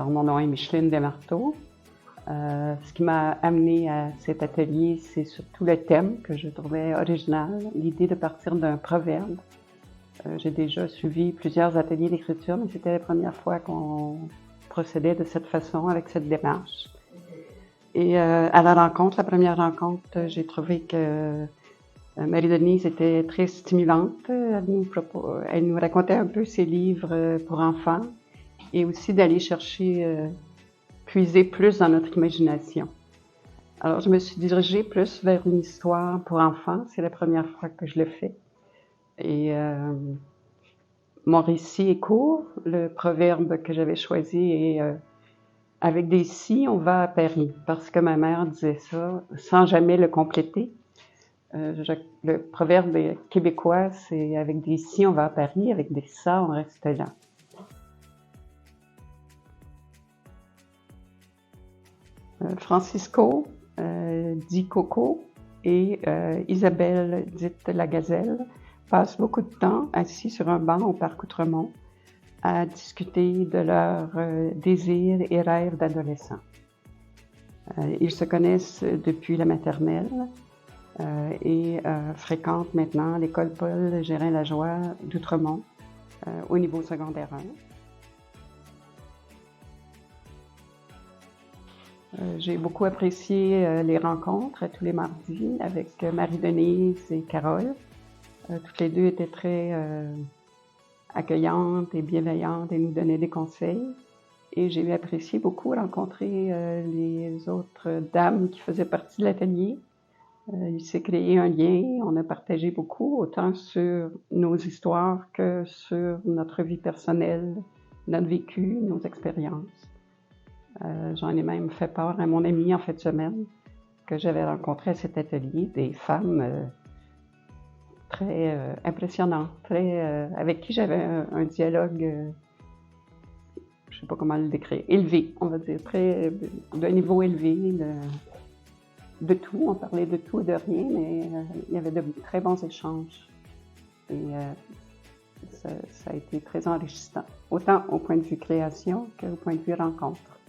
Alors, mon nom est Micheline Desmarteau. Ce qui m'a amenée à cet atelier, c'est surtout le thème que je trouvais original, l'idée de partir d'un proverbe. J'ai déjà suivi plusieurs ateliers d'écriture, mais c'était la première fois qu'on procédait de cette façon, avec cette démarche. Et à la première rencontre, j'ai trouvé que Marie-Denise était très stimulante. Elle nous racontait un peu ses livres pour enfants et aussi d'aller chercher, puiser plus dans notre imagination. Alors, je me suis dirigée plus vers une histoire pour enfants. C'est la première fois que je le fais. Et mon récit est court. Le proverbe que j'avais choisi est avec des si, on va à Paris, parce que ma mère disait ça sans jamais le compléter. Le proverbe québécois, c'est avec des si, on va à Paris, avec des ça, on reste là. Francisco, dit Coco, et Isabelle, dite la Gazelle, passent beaucoup de temps assis sur un banc au parc Outremont à discuter de leurs désirs et rêves d'adolescents. Ils se connaissent depuis la maternelle et fréquentent maintenant l'école Paul Gérin-Lajoie d'Outremont au niveau secondaire 1. J'ai beaucoup apprécié les rencontres tous les mardis avec Marie-Denise et Carole. Toutes les deux étaient très accueillantes et bienveillantes et nous donnaient des conseils. Et j'ai apprécié beaucoup rencontrer les autres dames qui faisaient partie de l'atelier. Il s'est créé un lien, on a partagé beaucoup, autant sur nos histoires que sur notre vie personnelle, notre vécu, nos expériences. J'en ai même fait part à mon amie en fin de semaine que j'avais rencontré à cet atelier, des femmes très impressionnantes, avec qui j'avais un dialogue, je ne sais pas comment le décrire, élevé, on va dire, d'un niveau élevé, de tout. On parlait de tout et de rien, mais il y avait de très bons échanges. Et ça a été très enrichissant, autant au point de vue création qu'au point de vue rencontre.